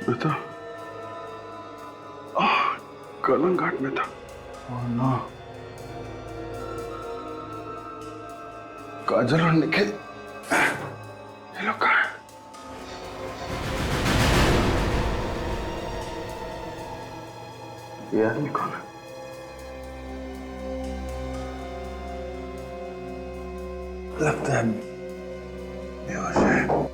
मैं तो कलंग घाट में था। Oh no. काजल और निखिल ये लोग कहाँ हैं? ये आदमी कौन है? लगता है बेहोश है।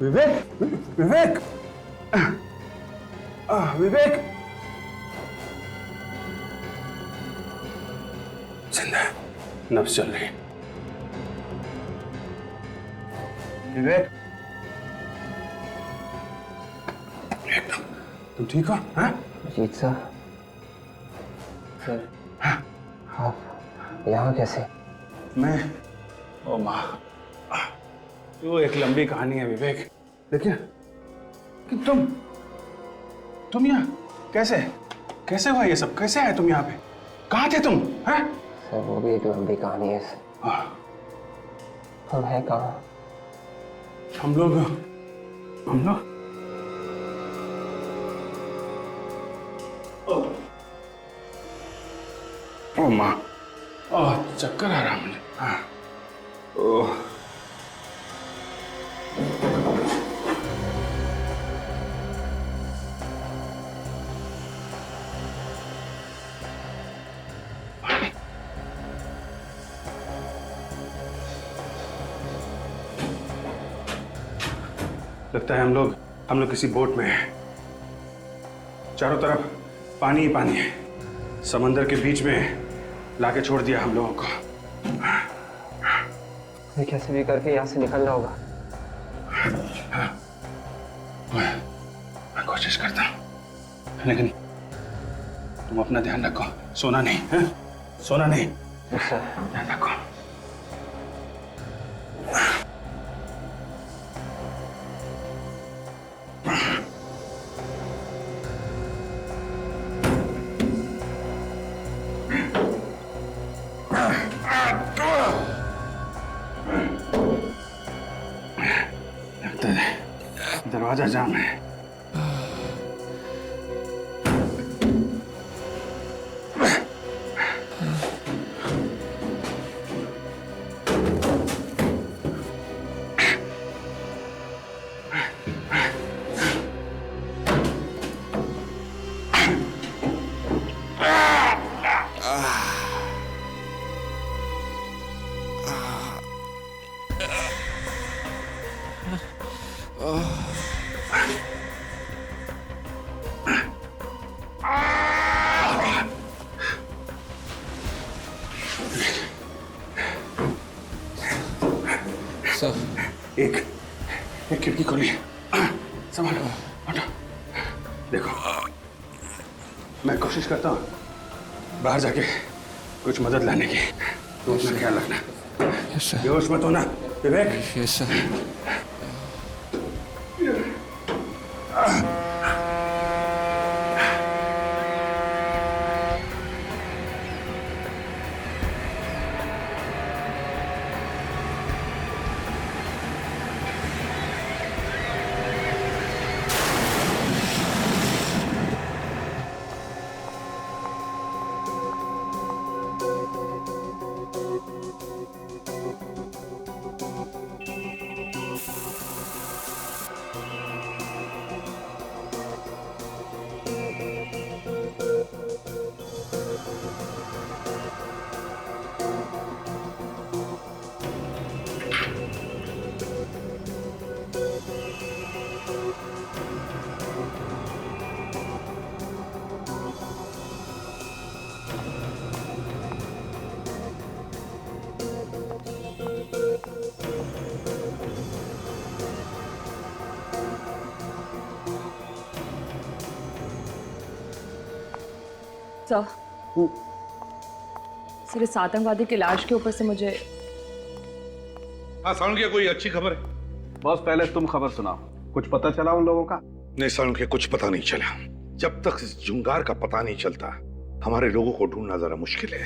विवेक, विवेक, विवेक जिंदा है, नब्ज चल रही है। विवेक, एकदम तुम ठीक हो? हाँ? जीत सर, आप यहाँ कैसे? मैं, ओ माँ, वो एक लंबी कहानी है विवेक। देखिए कि तुम यहाँ कैसे कैसे हुआ ये सब? कैसे आए तुम यहाँ पे? कहाँ थे तुम? हैं? सर वो भी एक लंबी कहानी है सर। हम हैं कहाँ? हम लोग ओ माँ, चक्कर आ रहा मुझे। हाँ, ओह, लगता है हम लोग किसी बोट में हैं। चारों तरफ पानी ही पानी है। समंदर के बीच में लाके छोड़ दिया हम लोगों को। हमें कैसे भी करके यहाँ से निकलना होगा। मैं कोशिश करता हूँ, लेकिन तुम अपना ध्यान रखो। सोना नहीं है? सोना नहीं। सर ध्यान रखो। लगता है दरवाजा जाम है। सर एक खिड़की खोली है। संभालो, हटो। देखो, मैं कोशिश करता हूँ बाहर जाके कुछ मदद लाने की। तो अपना ख्याल रखना। Yes sir. बेहोश मत होना विवेक। Yes sir. सर इस आतंकवादी की लाश के ऊपर से मुझे सालुंखिया कोई अच्छी खबर है? बॉस पहले तुम खबर सुनाओ। कुछ पता चला उन लोगों का? नहीं सालुंखिया कुछ पता नहीं चला। जब तक इस जुंगार का पता नहीं चलता हमारे लोगों को ढूंढना जरा मुश्किल है।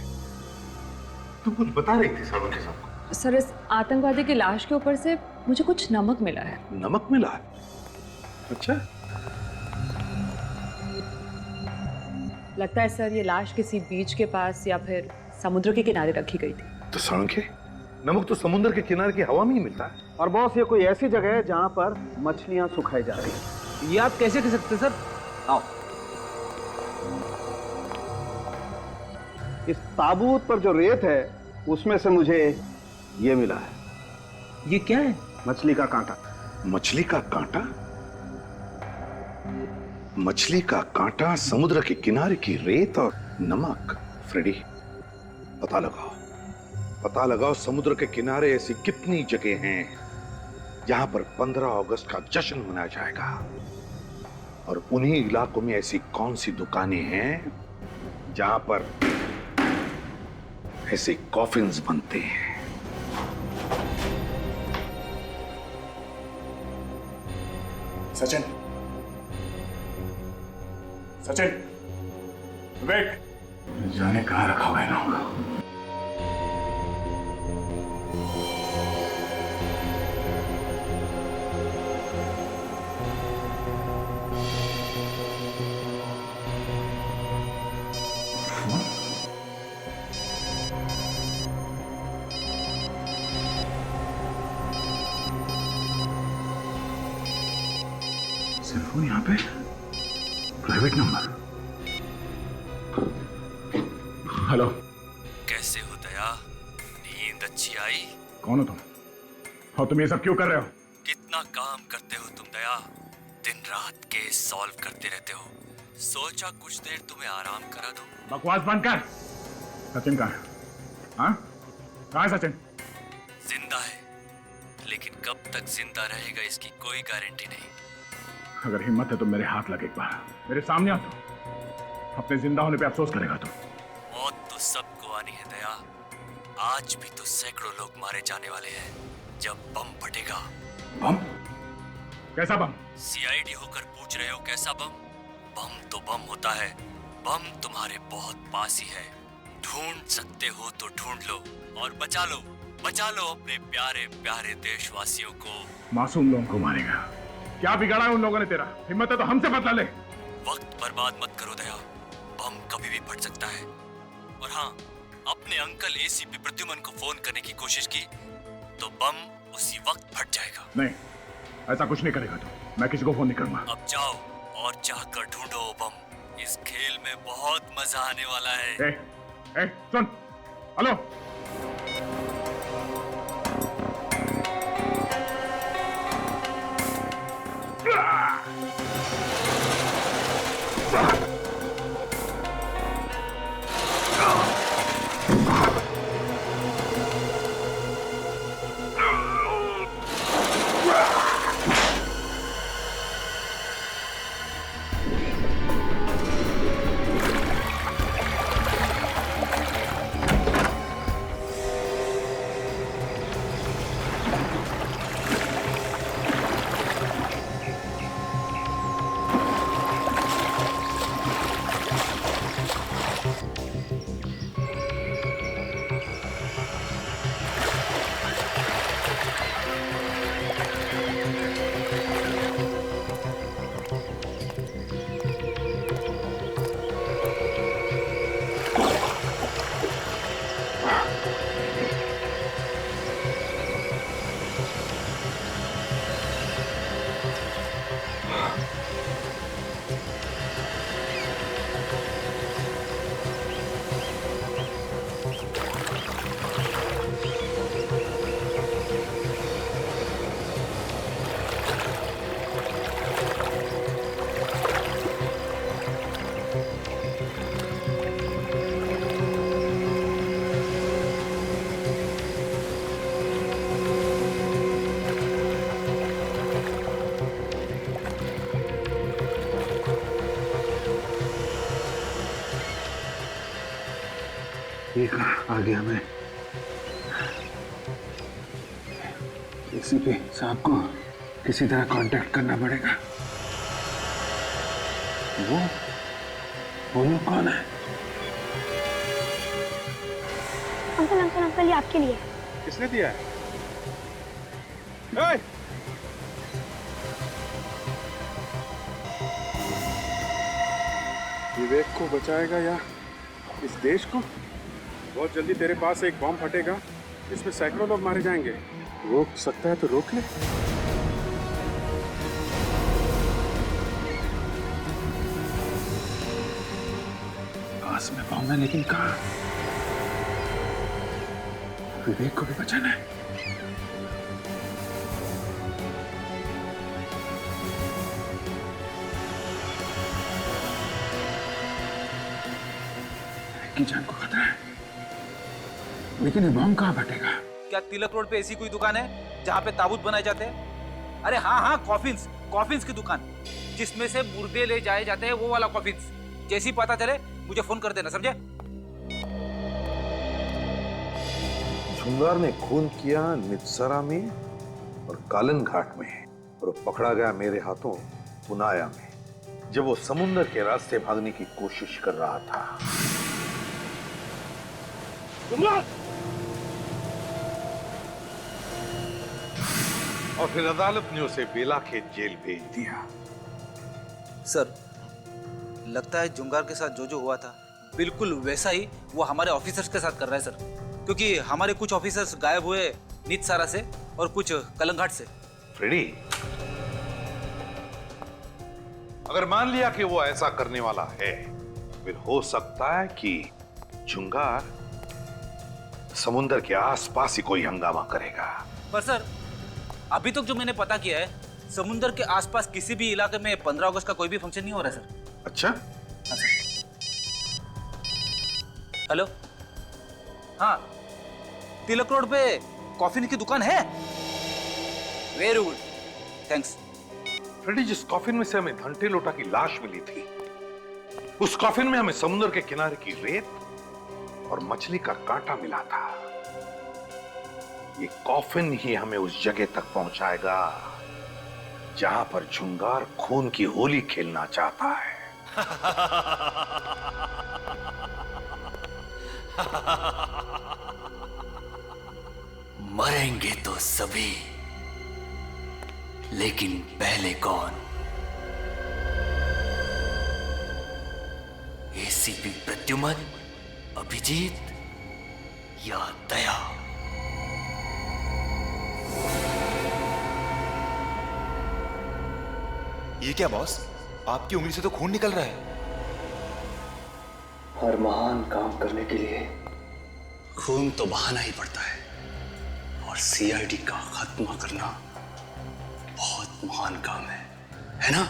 तुम कुछ बता रही थी सालों के साथ। सर, इस आतंकवादी की लाश के ऊपर से मुझे कुछ नमक मिला है। नमक मिला है? अच्छा। लगता है सर ये लाश किसी बीच के पास या फिर समुद्र के किनारे रखी गई थी। तो सालुंखे, नमक तो समुद्र के किनारे की हवा में ही मिलता है। और बॉस, ये कोई ऐसी जगह है जहां पर मछलियां सुखाई जा रही हैं। ये आप कैसे कह सकते सर? आओ। इस ताबूत पर जो रेत है उसमें से मुझे ये मिला है। ये क्या है? मछली का कांटा। मछली का कांटा? मछली का कांटा, समुद्र के किनारे की रेत और नमक। फ्रेडी, पता लगाओ, पता लगाओ समुद्र के किनारे ऐसी कितनी जगह हैं जहां पर 15 अगस्त का जश्न मनाया जाएगा, और उन्हीं इलाकों में ऐसी कौन सी दुकानें हैं जहां पर ऐसे कॉफिन्स बनते हैं। सचिन, सचिन, विवेक, जाने कहां रखा हुआ है ना। फोन यहाँ पे, प्राइवेट नंबर। हेलो। कैसे हो दया? नींद अच्छी आई? कौन हो तुम? और तुम ये सब क्यों कर रहे हो? कितना काम करते हो तुम दया, दिन रात केस सॉल्व करते रहते हो। सोचा कुछ देर तुम्हें आराम करा दो। बकवास बंद कर। सचिन कहाँ है? हाँ? कहाँ है सचिन? जिंदा है, लेकिन कब तक जिंदा रहेगा इसकी कोई गारंटी नहीं। अगर हिम्मत है तो मेरे हाथ लगे, एक बार मेरे सामने आ। तो अपने जिंदा होने पे अफसोस करेगा तो। मौत तो सबको आनी है दया। आज भी तो सैकड़ों लोग मारे जाने वाले हैं जब बम फटेगा। बम? कैसा बम? सीआईडी होकर पूछ रहे हो कैसा बम? बम तो बम होता है। बम तुम्हारे बहुत पास ही है। ढूंढ सकते हो तो ढूंढ लो और बचा लो, बचा लो अपने प्यारे प्यारे देशवासियों को। मासूम लोगों को मारेगा? क्या बिगाड़ा है उन लोगों ने तेरा? हिम्मत है तो हमसे बदला ले। वक्त बर्बाद मत करो दया, बम कभी भी फट सकता है। और हाँ, अपने अंकल एसीपी प्रद्युमन को फोन करने की कोशिश की तो बम उसी वक्त फट जाएगा। नहीं, ऐसा कुछ नहीं करेगा तो मैं किसी को फोन नहीं करूंगा। अब जाओ और चाहकर ढूंढो बम। इस खेल में बहुत मजा आने वाला है। ए, सुन, हेलो। ये कहाँ आ गया मैं? एसीपी साहब को किसी तरह कांटेक्ट करना पड़ेगा। वो वो लोग कौन है? अंकल अंकल अंकल, ये आपके लिए। किसने दिया है? ए! विवेक को बचाएगा या इस देश को? बहुत जल्दी तेरे पास एक बॉम्ब फटेगा, इसमें सैकड़ों लोग मारे जाएंगे। रोक सकता है तो रोक ले। पास में बॉम्ब है, लेकिन कहाँ? विवेक को भी बचाना है। की जान को खतरा है, लेकिन ये बॉम्ब कहाँ फटेगा? क्या तिलक रोड पे ऐसी कोई दुकान है जहाँ पे ताबूत बनाए जाते हैं? अरे हाँ हाँ, कॉफिन्स, कॉफिन्स की दुकान, जिसमें से मुर्दे ले जाए जाते हैं, वो वाला कॉफिन्स। जैसी पता चले मुझे फोन कर देना, समझे? झुंगार ने खून किया नित्सरा में और कालन घाट में, और पकड़ा गया मेरे हाथों पुनाया में, जब वो समुद्र के रास्ते भागने की कोशिश कर रहा था। और फिर अदालत ने उसे बेलाखेत जेल भेज दिया। सर, लगता है जुंगार के साथ जो जो हुआ था बिल्कुल वैसा ही वो हमारे ऑफिसर्स के साथ कर रहा है सर, क्योंकि हमारे कुछ ऑफिसर्स गायब हुए नित्सारा से और कुछ कलंघाट से। फ्रेडी, अगर मान लिया कि वो ऐसा करने वाला है, फिर हो सकता है कि झुंगार समुद्र के आसपास ही कोई हंगामा करेगा। पर सर, अभी तक जो मैंने पता किया है, समुद्र के आसपास किसी भी इलाके में 15 अगस्त का कोई भी फंक्शन नहीं हो रहा है सर। अच्छा? हाँ सर। हेलो, हाँ, तिलक रोड पे कॉफी की दुकान है। Very good, thanks. फ्रेडी, जिस कॉफिन में से हमें घंटे लोटा की लाश मिली थी, उस कॉफिन में हमें समुद्र के किनारे की रेत और मछली का कांटा मिला था। ये कॉफिन ही हमें उस जगह तक पहुंचाएगा जहां पर झुंगार खून की होली खेलना चाहता है। मरेंगे तो सभी, लेकिन पहले कौन? एसीपी प्रद्युमन, अभिजीत या दया? ये क्या बॉस, आपकी उंगली से तो खून निकल रहा है। हर महान काम करने के लिए खून तो बहाना ही पड़ता है, और सीआईडी का खात्मा करना बहुत महान काम है ना?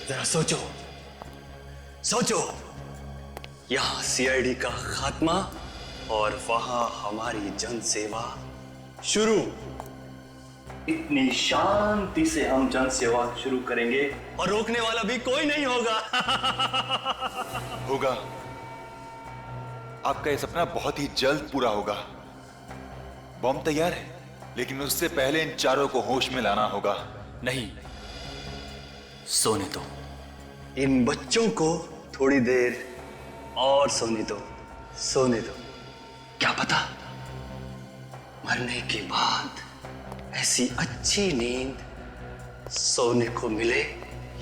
जरा सोचो, सोचो, यहां सीआईडी का खात्मा और वहां हमारी जन सेवा शुरू। इतनी शांति से हम जन सेवा शुरू करेंगे और रोकने वाला भी कोई नहीं होगा। होगा। आपका ये सपना बहुत ही जल्द पूरा होगा। बॉम्ब तैयार है, लेकिन उससे पहले इन चारों को होश में लाना होगा। नहीं, सोने दो इन बच्चों को, थोड़ी देर और सोने दो, सोने दो। क्या पता मरने के बाद ऐसी अच्छी नींद सोने को मिले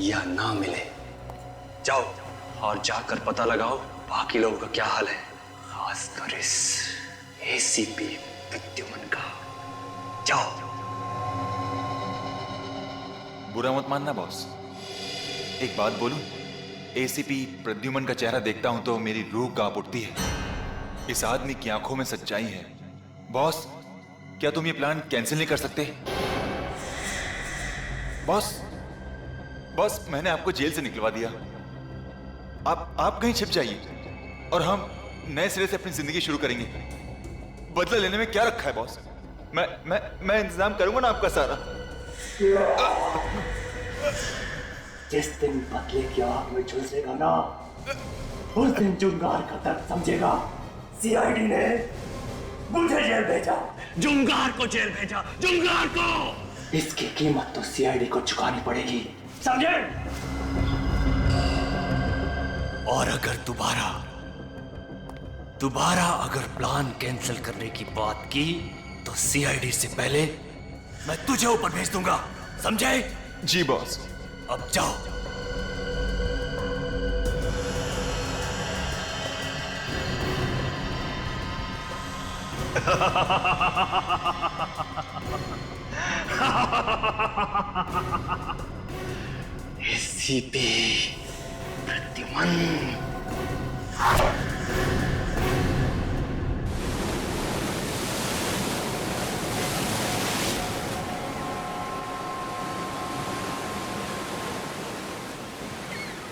या ना मिले। जाओ और जाकर पता लगाओ बाकी लोगों का क्या हाल है, खासकर इस एसीपी प्रद्युमन का। जाओ। बुरा मत मानना बॉस, एक बात बोलूं, एसीपी प्रद्युमन का चेहरा देखता हूं तो मेरी रूह कांप उठती है। इस आदमी की आंखों में सच्चाई है। बॉस, क्या तुम ये प्लान कैंसिल नहीं कर सकते? बॉस, बॉस, मैंने आपको जेल से निकलवा दिया। आप कहीं छिप जाइए और हम नए सिरे से अपनी जिंदगी शुरू करेंगे। बदला लेने में क्या रखा है बॉस? मैं इंतजाम करूंगा ना आपका सारा। जिस दिन बदले की आग में झुलसेगा ना, उस दिन जुंगार का दर्द समझेगा। सीआईडी ने मुझे जेल भेजा, जुंगार को जेल भेजा, जुंगार को। इसकी कीमत तो सीआईडी को चुकानी पड़ेगी, समझे? और अगर दोबारा अगर प्लान कैंसिल करने की बात की तो सीआईडी से पहले मैं तुझे ऊपर भेज दूंगा, समझे? जी बॉस। अब जाओ। एसीपी प्रद्युमन।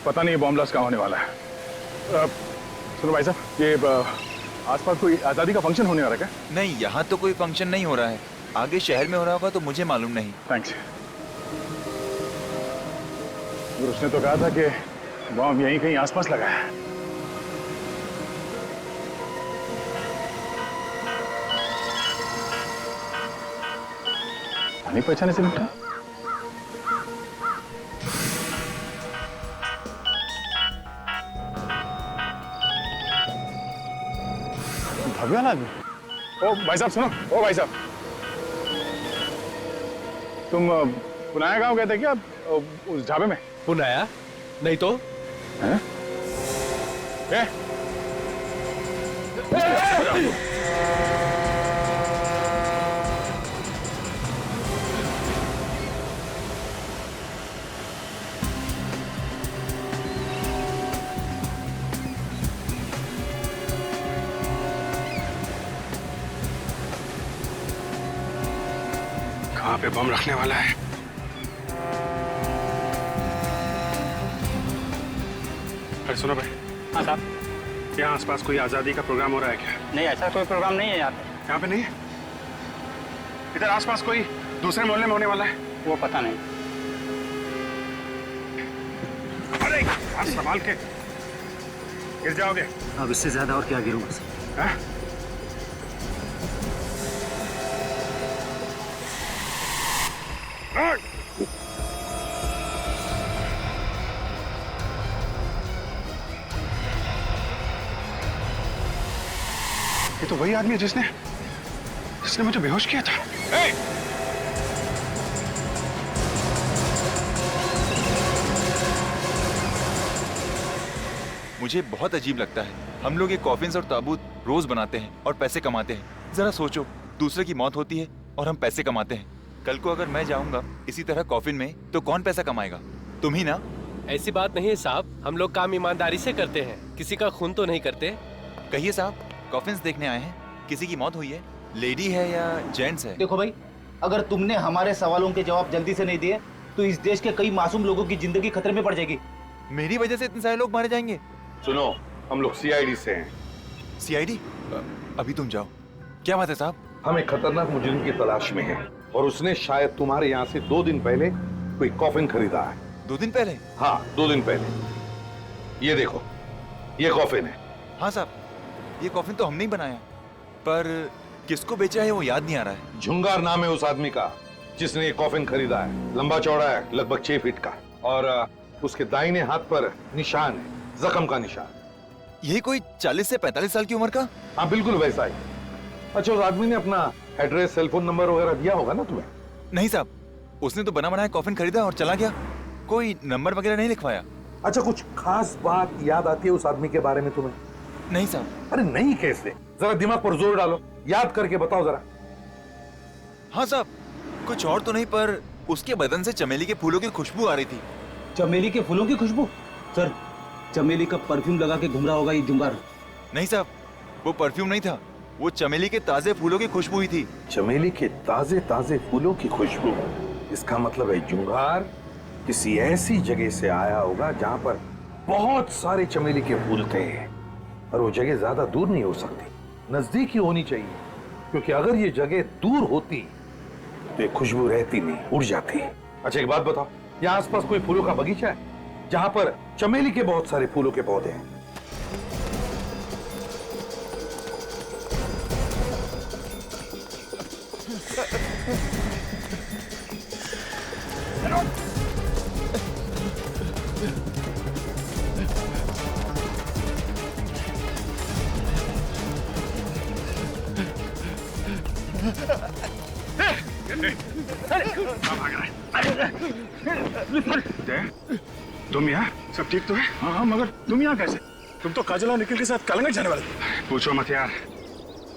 पता नहीं ये बॉम्ब ब्लास्ट कहाँ होने वाला है। सुनो भाई साहब, ये आसपास कोई आजादी का फंक्शन होने वाला है क्या? नहीं, यहाँ तो कोई फंक्शन नहीं हो रहा है। आगे शहर में हो रहा होगा तो मुझे मालूम नहीं। थैंक्स। उसने तो कहा था कि बॉम्ब यहीं कहीं आसपास लगा है। नहीं पहचाने से निपटा। भगवान आदमी। ओ भाई साहब सुनो, ओ भाई साहब, तुम पुनाया गांव गए थे क्या उस ढाबे में? पुनाया? नहीं तो। हैं? कहाँ पे बम रखने वाला है? अरे सुनो भाई। हाँ साहब। यहाँ आसपास कोई आजादी का प्रोग्राम हो रहा है क्या? नहीं, ऐसा कोई प्रोग्राम नहीं है यहाँ पे। यहाँ पे नहीं है? इधर आसपास कोई दूसरे मोहल्ले में होने वाला है? वो पता नहीं। अरे हाथ संभाल के, गिर जाओगे। अब इससे ज्यादा और क्या गिरूंगा सर? हाँ? ये तो वही आदमी है जिसने मुझे बेहोश किया था। ए! मुझे बहुत अजीब लगता है, हम लोग ये कॉफिन्स और ताबूत रोज बनाते हैं और पैसे कमाते हैं। जरा सोचो, दूसरे की मौत होती है और हम पैसे कमाते हैं। कल को अगर मैं जाऊंगा इसी तरह कॉफिन में तो कौन पैसा कमाएगा? तुम ही ना। ऐसी बात नहीं है साहब, हम लोग काम ईमानदारी से करते हैं, किसी का खून तो नहीं करते। कहिए साहब, कॉफिन्स देखने आए हैं, किसी की मौत हुई है? लेडी है या जेंट्स है? देखो भाई, अगर तुमने हमारे सवालों के जवाब जल्दी से नहीं दिए तो इस देश के कई मासूम लोगों की जिंदगी खतरे में पड़ जाएगी। मेरी वजह से इतने सारे लोग मारे जाएंगे? सुनो, हम लोग सीआईडी से हैं। सीआईडी? अभी तुम जाओ। क्या बात है साहब? हम एक खतरनाक मुजरिम की तलाश में हैं और उसने शायद तुम्हारे यहाँ से 2 दिन पहले कोई कॉफिन खरीदा है। 2 दिन पहले? हाँ, 2 दिन पहले। ये देखो, ये कॉफिन है। हाँ साहब, ये कॉफिन तो हमने ही बनाया, पर किसको बेचा है वो याद नहीं आ रहा है। झुंगार नाम है उस आदमी का जिसने ये कॉफिन खरीदा है। लंबा चौड़ा है, लगभग 6 फीट का, और उसके दाहिने हाथ पर निशान है, जख्म का निशान। यही कोई 40 से 45 साल की उम्र का? हाँ, बिल्कुल वैसा ही। अच्छा, उस आदमी ने अपना एड्रेस, सेलफोन नंबर वगैरह दिया होगा ना तुम्हें? नहीं साहब, उसने तो बना बनाया कॉफिन खरीदा और चला गया, कोई नंबर वगैरह नहीं लिखवाया। अच्छा, कुछ खास बात याद आती है उस आदमी के बारे में तुम्हें? नहीं साहब। अरे नहीं कैसे? जरा दिमाग पर जोर डालो, याद करके बताओ जरा। हाँ साहब, कुछ और तो नहीं, पर उसके बदन से चमेली के फूलों की खुशबू आ रही थी। चमेली के फूलों की खुशबू? सर, चमेली का परफ्यूम लगा के घूम रहा होगा ये जुंगार। नहीं साहब, वो परफ्यूम नहीं था, वो चमेली के ताजे फूलों की खुशबू ही थी। चमेली के ताजे ताजे फूलों की खुशबू? इसका मतलब है जुंगार किसी ऐसी जगह से आया होगा जहां पर बहुत सारे चमेली के फूल थे, और वो जगह ज्यादा दूर नहीं हो सकती, नजदीक ही होनी चाहिए, क्योंकि अगर ये जगह दूर होती तो ये खुशबू रहती नहीं, उड़ जाती। अच्छा, एक बात बताओ, यहाँ आसपास कोई फूलों का बगीचा है जहां पर चमेली के बहुत सारे फूलों के पौधे हैं? तुम यहाँ सब ठीक तो है? हाँ, मगर तुम यहाँ कैसे? तुम तो काजल और निखिल के साथ कलंगट जाने वाले थे। पूछो मत यार,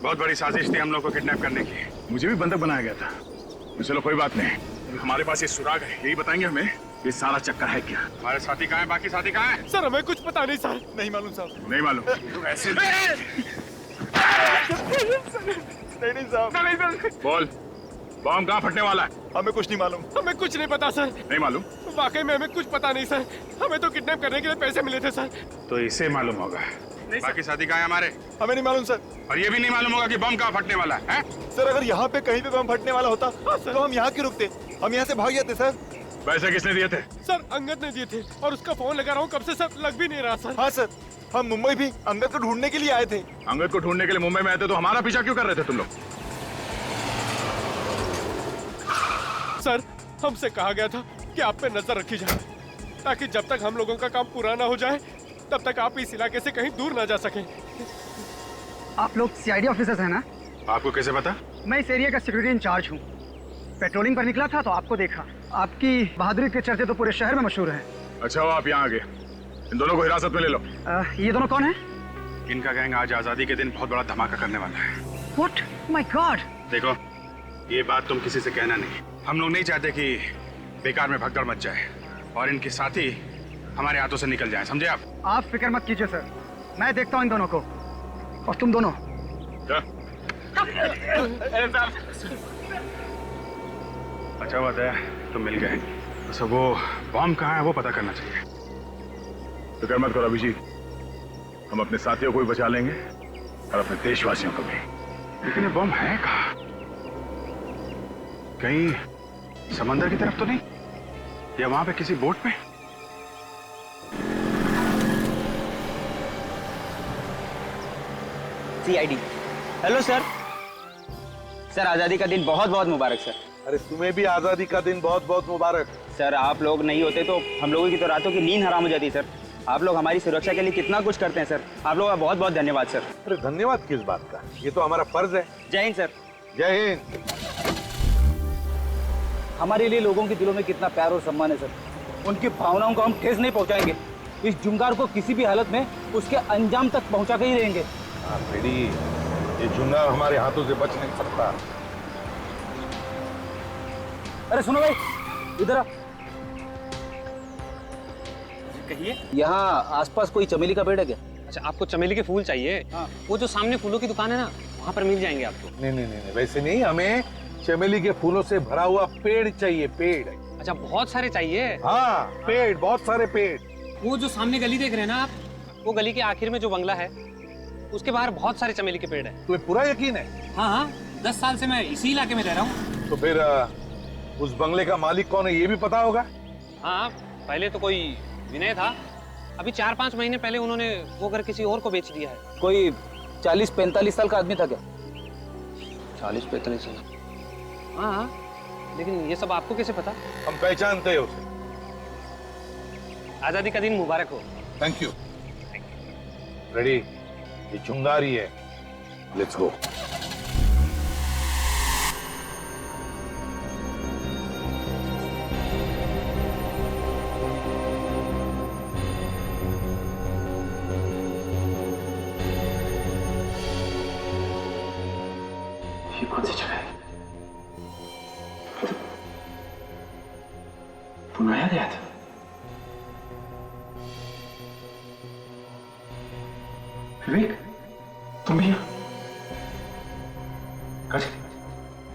बहुत बड़ी साजिश थी हम लोग को किडनैप करने की। मुझे भी बंधक बनाया गया था। चलो कोई बात नहीं, हमारे पास ये सुराग है, यही बताएंगे हमें ये सारा चक्कर है क्या। हमारे साथी कहाँ हैं? बाकी साथी कहाँ हैं? सर हमें कुछ पता नहीं सर। नहीं मालूम साहब। नहीं मालूम? तो ऐसे नहीं साहब। बोल, बॉम्ब कहाँ फटने वाला है? हमें कुछ नहीं मालूम। हमें कुछ नहीं पता सर। नहीं मालूम? वाकई में हमें कुछ पता नहीं सर। हमें तो किडनैप करने के लिए पैसे मिले थे सर। तो इसे मालूम होगा। बाकी साथी कहाँ हैं हमारे? हमें नहीं मालूम सर। और ये भी नहीं मालूम होगा कि बम कहाँ फटने वाला है? सर अगर यहाँ पे कहीं पे बम फटने वाला होता तो हम यहाँ क्यों रुकते? हम यहाँ से भाग जाते सर। पैसे किसने दिए थे? सर अंगद ने दिए थे और उसका फोन लगा रहा हूँ कब से सर, लग भी नहीं रहा सर। हाँ सर, हम मुंबई भी अंगद को ढूंढने के लिए आए थे। अंगद को ढूंढने के लिए मुंबई में आए थे तो हमारा पीछा क्यों कर रहे थे तुम लोग? सर हमसे कहा गया था कि आप पे नजर रखी जाए ताकि जब तक हम लोगों का काम पूरा ना हो जाए तब तक आप इस इलाके से कहीं दूर ना जा सकें। आप लोग सीआईडी ऑफिसर्स हैं ना? आपको कैसे पता? मैं इस एरिया का सिक्योरिटी इंचार्ज हूँ। पेट्रोलिंग पर निकला था तो आपको देखा। आपकी बहादुरी के चर्चे तो पूरे शहर में मशहूर हैं। अच्छा हो आप यहाँ आ गए। इन दोनों को हिरासत में ले लो। ये दोनों कौन है? इनका गैंग आज आजादी के दिन बहुत बड़ा धमाका करने वाला है। What? My God! देखो, ये बात तुम किसी से कहना नहीं। हम लोग नहीं चाहते कि बेकार में भगदड़ मच जाए और इनके साथी हमारे हाथों से निकल जाए, समझे आप? आप फिक्र मत कीजिए सर, मैं देखता हूँ इन दोनों को। और तुम दोनों अच्छा बात है तुम मिल गए। अच्छा वो बॉम्ब कहाँ है वो पता करना चाहिए। फिक्र मत करो अभिजीत, हम अपने साथियों को भी बचा लेंगे और अपने देशवासियों को भी। लेकिन ये बॉम्ब है कहाँ? कहीं समंदर की तरफ तो नहीं, या वहां पे किसी बोट पे? सीआईडी। Hello sir. सर आजादी का दिन बहुत बहुत मुबारक सर। अरे तुम्हें भी आजादी का दिन बहुत बहुत मुबारक। सर आप लोग नहीं होते तो हम लोगों की तो रातों की नींद हराम हो जाती सर। आप लोग हमारी सुरक्षा के लिए कितना कुछ करते हैं सर। आप लोगों का बहुत बहुत धन्यवाद सर। अरे धन्यवाद किस बात का, ये तो हमारा फर्ज है। जय हिंद सर। जय हिंद। हमारे लिए लोगों के दिलों में कितना प्यार और सम्मान है सर। उनकी भावनाओं को हम ठेस नहीं पहुंचाएंगे। इस जुंगार को किसी भी हालत में उसके अंजाम तक पहुंचा के ही रहेंगे। हाँ फ्रेडी, ये जुंगार हमारे हाथों से बच नहीं सकता। अरे सुनो भाई, इधर आ। कहिए। यहाँ आसपास कोई चमेली का पेड़ है क्या? अच्छा आपको चमेली के फूल चाहिए? हाँ। वो जो सामने फूलों की दुकान है ना, वहाँ पर मिल जाएंगे आपको। नहीं नहीं नहीं, वैसे नहीं, हमें चमेली के फूलों से भरा हुआ पेड़ चाहिए। पेड़? अच्छा बहुत सारे चाहिए? हाँ पेड़, बहुत सारे पेड़। वो जो सामने गली देख रहे हैं ना आप, वो गली के आखिर में जो बंगला है उसके बाहर बहुत सारे चमेली के पेड़ है। तुम्हें पूरा यकीन है? हाँ हाँ, 10 साल से मैं इसी इलाके में रह रहा हूँ। तो फिर उस बंगले का मालिक कौन है ये भी पता होगा? हाँ पहले तो कोई विनय था, अभी 4-5 महीने पहले उन्होंने वो घर किसी और को बेच दिया है। कोई 40-45 साल का आदमी था क्या? 40-45 साल? हाँ लेकिन ये सब आपको कैसे पता? हम पहचानते हैं उसे। आजादी का दिन मुबारक हो। Thank you. रेडी, ये चुंगारी है। Let's go. ये कौन सी जगह है? बनाया गया था। विवेक, तुम भी यहाँ?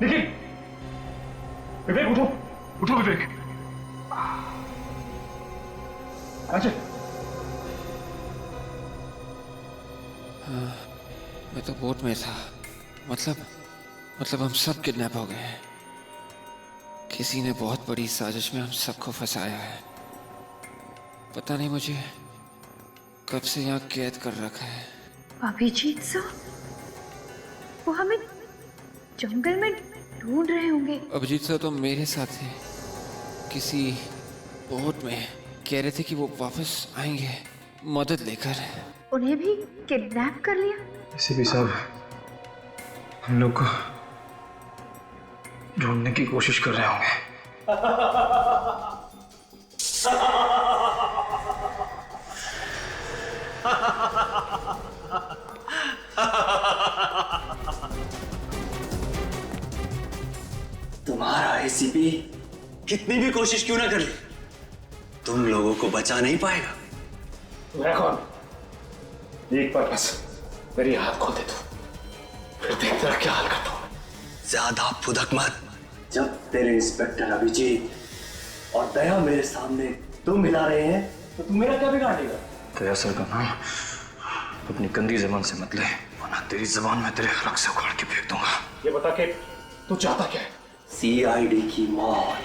निखिल, विवेक उठो, उठो विवेक। काजल, मैं तो बोट में था। मतलब हम सब किडनैप हो गए हैं। किसी ने बहुत बड़ी साजिश में हम सबको फंसाया है। पता नहीं मुझे कब से यहाँ कैद कर रखा है। अभिजीत सर, वो हमें जंगल में ढूंढ रहे होंगे। अभिजीत सर तो मेरे साथ थे, किसी बोट में। कह रहे थे कि वो वापस आएंगे मदद लेकर। उन्हें भी किडनैप कर लिया? एसीपी साहब, हम लोग को ढूंढने की कोशिश कर रहे होंगे। तुम्हारा एसीपी कितनी भी कोशिश क्यों ना कर ले, तुम लोगों को बचा नहीं पाएगा। मैं कौन? एक बार बस मेरी हाथ खो दे तू, फिर देख तेरा क्या हाल करता हूं। ज्यादा फुदक मत। जब तेरे इंस्पेक्टर अभिजीत और दया मेरे सामने तुम मिला रहे हैं तो तुम मेरा क्या बिगाड़ लेगा? दया सर का नाम अपनी गंदी जबान से मत ले, वरना तेरी जबान में तेरे हलक से उखाड़ के फेंक दूंगा। ये बता के तू चाहता क्या है? सीआईडी की मौत,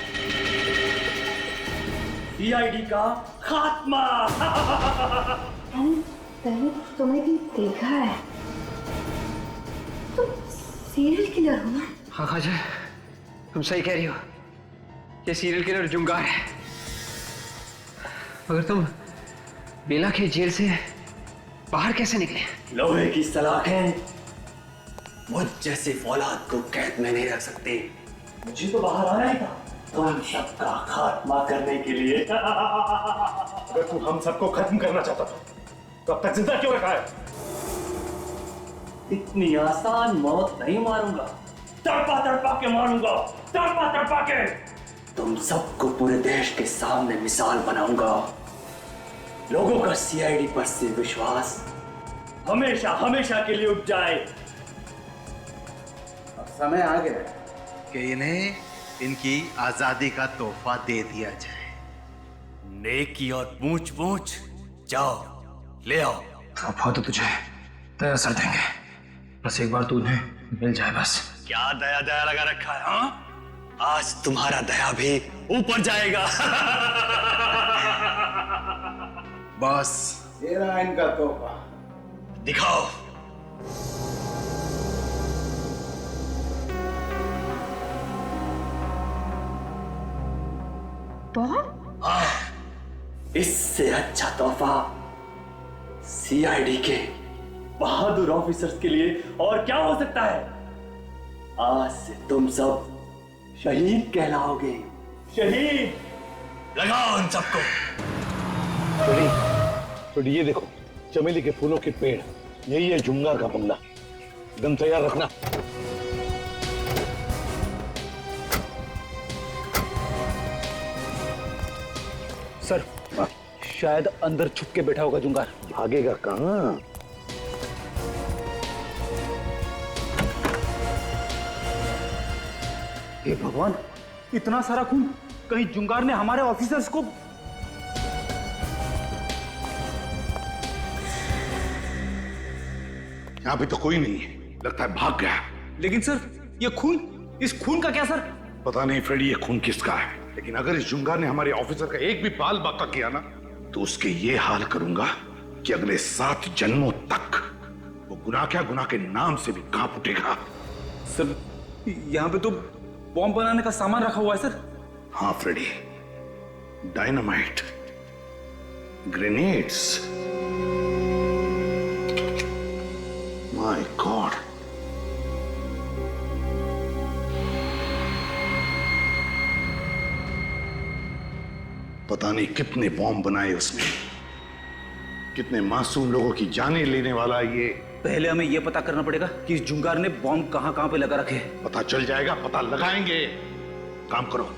सीआईडी का खात्मा। मैंने तुम्हें भी देखा है, तुम सीरियल किलर हो ना? हाँ खाजा, तुम सही कह रही हो, ये सीरियल किलर जुंगार है। मगर तुम बेला के जेल से बाहर कैसे निकले? लोहे की सलाखें मुझ जैसे औलाद को कैद में नहीं रख सकते। मुझे तो बाहर आना ही था, तुम सबका खात्मा करने के लिए। अगर तू हम सबको खत्म करना चाहता था तो अब तक जिंदा क्यों रखा है? इतनी आसान मौत नहीं मारूंगा, तड़पा तड़पा के मारूंगा, तड़पा तड़पा के। तुम सबको पूरे देश के सामने मिसाल बनाऊंगा। लोगों का सीआईडी पर से विश्वास हमेशा हमेशा के लिए उठ जाए। अब समय आ गया कि इन्हें इनकी आजादी का तोहफा दे दिया जाए। नेकी और पूछ पूछ, जाओ ले आओ। तोहफा तो तुझे दया सर देंगे, बस एक बार तू उन्हें मिल जाए बस। क्या दया दया लगा रखा है? हाँ, आज तुम्हारा दया भी ऊपर जाएगा। बॉस, ये रहा इनका तोहफा, दिखाओ। बॉम्ब? हाँ, इससे अच्छा तोहफा सीआईडी के बहादुर ऑफिसर्स के लिए और क्या हो सकता है? आज से तुम सब शहीद कहलाओगे। शहीद। लगाओ उन सबको। तो ये देखो, चमेली के फूलों के पेड़, यही है जुंगार का बंगला। गन तैयार रखना। सर, शायद अंदर छुप के बैठा होगा जुंगार। भागेगा कहां? हे भगवान, इतना सारा खून! कहीं जुंगार ने हमारे ऑफिसर्स को... यहाँ पे तो कोई नहीं है, लगता है भाग गया। लेकिन सर, ये खून, इस खून का क्या सर? पता नहीं फ्रेडी, ये खून किसका है, लेकिन अगर इस जुंगार ने हमारे ऑफिसर का एक भी बाल बाका किया ना, तो उसके ये हाल करूंगा कि अगले 7 जन्मों तक वो गुनाह क्या, गुनाह के नाम से भी कांप उठेगा। सर, यहाँ पे तो बॉम्ब बनाने का सामान रखा हुआ है सर। हाँ फ्रेडी, डायनामाइट, ग्रेनेड्स। माय गॉड, पता नहीं कितने बॉम्ब बनाए उसने, कितने मासूम लोगों की जानें लेने वाला ये। पहले हमें यह पता करना पड़ेगा कि इस जुंगार ने बॉम्ब कहां पे लगा रखे हैं। पता चल जाएगा, पता लगाएंगे। काम करो,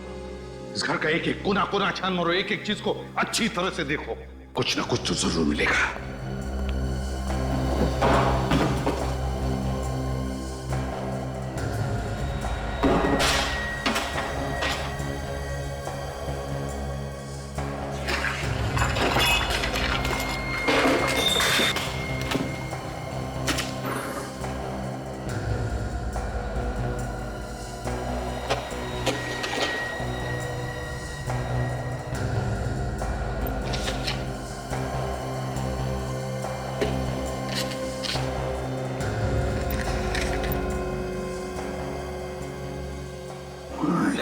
इस घर का एक एक कोना कोना छान मारो, एक एक चीज को अच्छी तरह से देखो, कुछ ना कुछ तो जरूर मिलेगा।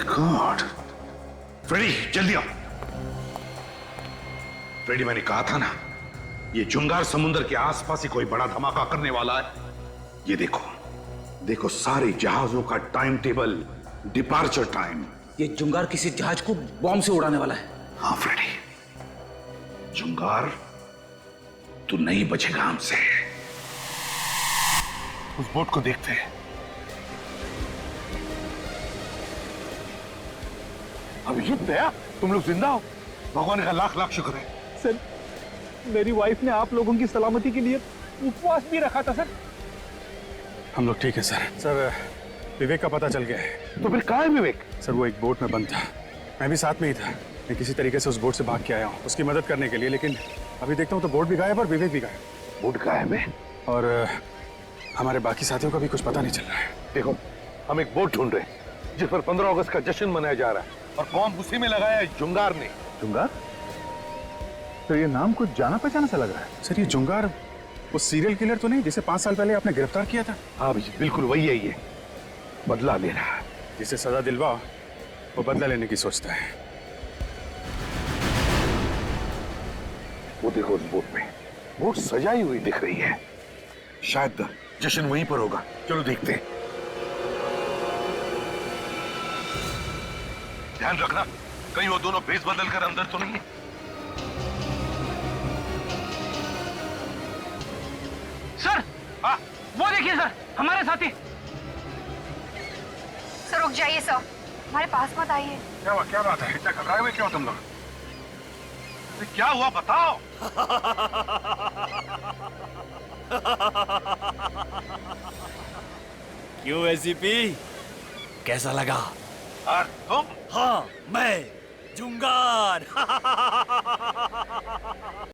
गॉड, फ्रेडी जल्दी आओ। फ्रेडी, मैंने कहा था ना, ये जुंगार समुद्र के आसपास ही कोई बड़ा धमाका करने वाला है। ये देखो, देखो सारे जहाजों का टाइम टेबल, डिपार्चर टाइम। ये जुंगार किसी जहाज को बॉम्ब से उड़ाने वाला है। हाँ फ्रेडी, जुंगार तू नहीं बचेगा हमसे। उस बोट को देखते हैं। अभिजीत भैया, तुम लोग जिंदा हो, भगवान का लाख लाख शुक्र है। सर, मेरी वाइफ ने आप लोगों की सलामती के लिए उपवास भी रखा था सर। हम लोग ठीक है सर। सर, विवेक का पता चल गया है। तो फिर कहाँ है विवेक? सर, वो एक बोट में बंद था, मैं भी साथ में ही था। मैं किसी तरीके से उस बोट से भाग के आया हूँ उसकी मदद करने के लिए, लेकिन अभी देखता हूँ तो बोट भी गायब और विवेक भी गायब। बोट गायब है और हमारे बाकी साथियों का भी कुछ पता नहीं चल रहा है। देखो, हम एक बोट ढूंढ रहे हैं जिस पर 15 अगस्त का जश्न मनाया जा रहा है, और कौन उसी में लगाया है? जुंगार ने। जुंगार? तो ये नाम कुछ जाना पहचाना सा लग रहा है। सर, ये जुंगार वो सीरियल किलर तो नहीं जिसे 5 साल पहले आपने गिरफ्तार किया था? हाँ अभिजीत, बिल्कुल वही है। ये बदला ले रहा है। जिसे सजा दिलवा वो बदला लेने की सोचता है। वो देखो, उस बोट में बोट सजाई हुई दिख रही है। शायद जश्न वहीं पर होगा। चलो देखते हैं। ध्यान रखना कहीं वो दोनों भेस बदल कर अंदर तो नहीं है। सर, हाँ, वो देखिए सर, हमारे साथी। सर रुक जाइए सर, हमारे पास मत आइए। क्या हुआ? क्या बात है? इतना घबराए हुए क्यों तुम लोग? क्या हुआ बताओ। क्यों एसीपी, कैसा लगा? और तुम? हाँ, मैं जुंगार।